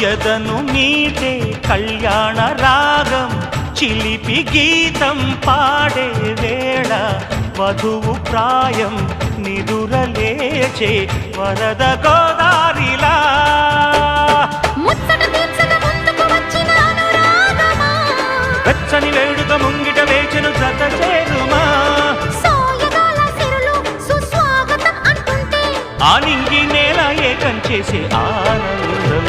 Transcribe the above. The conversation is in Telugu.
ఎదను మీటే కళ్యాణ రాగం చిలిపి గీతం పాడే వేళ వధువు ప్రాయం నిదురలేచే వరద గోదారిలా వెచ్చని వేడుక ముంగిట వేచెను జత చేరుమా ఆనింగి నేల ఏకం చేసే ఆనందం